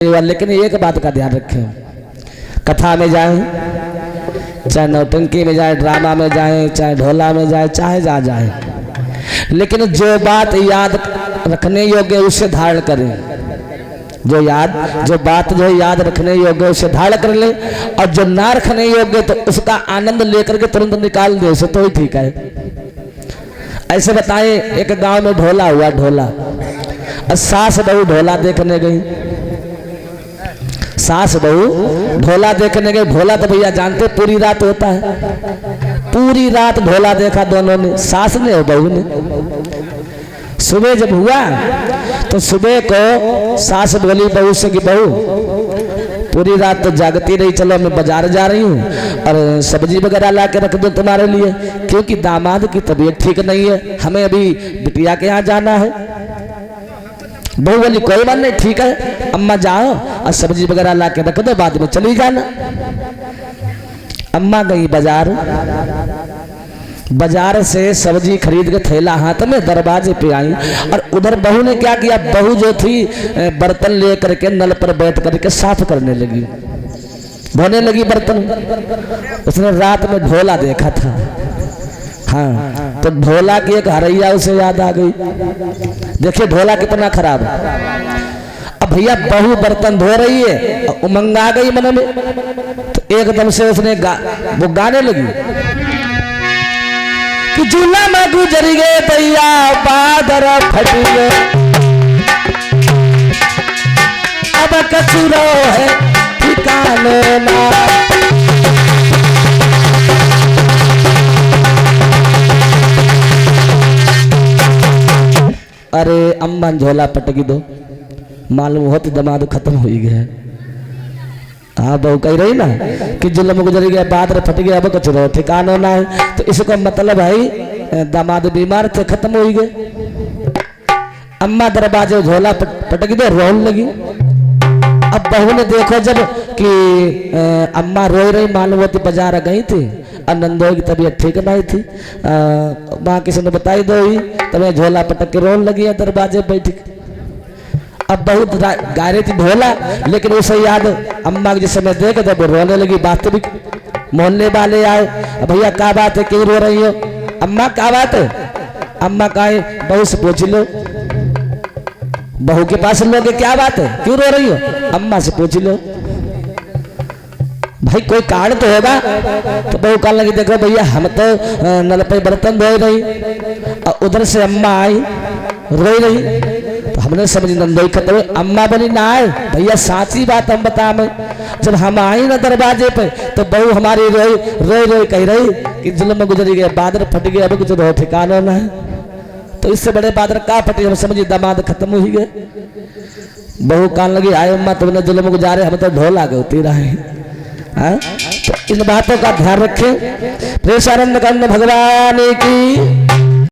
लेकिन एक बात का ध्यान रखें, कथा में जाए, चाहे नौटंकी में जाए, ड्रामा में जाए, चाहे ढोला में जाए, चाहे जहाँ जाए, लेकिन जो बात याद रखने योग्य उसे धारण करें। जो बात जो याद रखने योग्य उसे धारण कर ले, और जो ना रखने योग्य तो उसका आनंद लेकर के तुरंत निकाल दे, उसे तो ही ठीक है। ऐसे बताएं, एक गांव में ढोला हुआ, ढोला, और सास बहू ढोला देखने गई। सास बहू ढोला देखने गए। ढोला तो भैया जानते पूरी रात होता है, पूरी रात ढोला देखा दोनों ने, सास ने और बहू ने। सुबह जब हुआ तो सुबह को सास बोली बहू से कि बहू पूरी रात तो जागती रही, चलो मैं बाजार जा रही हूँ और सब्जी वगैरह ला के रख दो तुम्हारे लिए, क्योंकि दामाद की तबीयत ठीक नहीं है, हमें अभी बिटिया के यहाँ जाना है। बहू बोली कोई बात नहीं, ठीक है अम्मा जाओ और सब्जी वगैरह ला के रख दो, बाद में चली जाना। अम्मा गई बाजार से सब्जी खरीद के थैला हाथ में दरवाजे पे आई, और उधर बहू ने क्या किया, बहू जो थी बर्तन ले करके नल पर बैठ करके साफ करने लगी, धोने लगी बर्तन। उसने रात में ढोला देखा था, हाँ, तो ढोला की एक हरैया उसे याद आ गई। देखिए ढोला कितना खराब है। अब भैया बहू बर्तन धो रही है, उमंग आ गई मन में, तो एकदम से उसने वो गाने लगी कि झूला में गुजर गए भैया बादर फट गए, अब कचूरो है ठिकाने ना। अरे अम्मा झोला पटकी दो, मालूम होती दमाद खत्म हो गया। हाँ बहू कह रही ना कि जुल्म गुजर गया बादर फट गया, अब कुछ रो ठिकाना ना है, तो इसको मतलब है दामाद बीमार थे, खत्म हो गए। अम्मा दरवाजे झोला पटक दे, रोने लगी। अब बहू ने देखो जब कि अम्मा रो रही, मालूम होती बाजार गई थी, नंदो की तबीयत ठीक नहीं थी, माँ किसी ने बताई दो ही, तो मैं झोला पटक के रोने लगी है दरवाजे बैठ के। अब बहुत गा रही थी ढोला, लेकिन उसे याद अम्मा जिस समय देखे तो वो रोने लगी। वास्तविक मोहल्ले वाले आए, भैया क्या बात है, क्यों रो रही हो? अम्मा क्या बात है? अम्मा कहे बहू से पूछ लो, बहू के पास लोगे क्या बात है, क्यों रो रही हो? अम्मा से पूछ लो, भाई कोई कारण तो होगा। तो बहू कहने लगी देखो भैया हम तो नल पे बर्तन धो रही, और उधर से अम्मा आई रोई रही, तो हमने समझ नंदोई खत्म। अम्मा बोली ना आए भैया, साची बात हम बता में, जब हम आई ना दरवाजे पे तो बहू हमारी रोई रोई रोई कह रही कि जुल्म गुजरी गए बादर फट गए, अब कुछ रो ठिकाना ना है। तो इससे बड़े बादर का फटे, हम समझी दामाद खत्म हो गए। बहू कहने लगी आए अम्मा तुमने जुल्म गुजारे, हम तो ढोला के उती रहे। तो इन बातों का ध्यान रखें। प्रेमानंद कंद भगवान की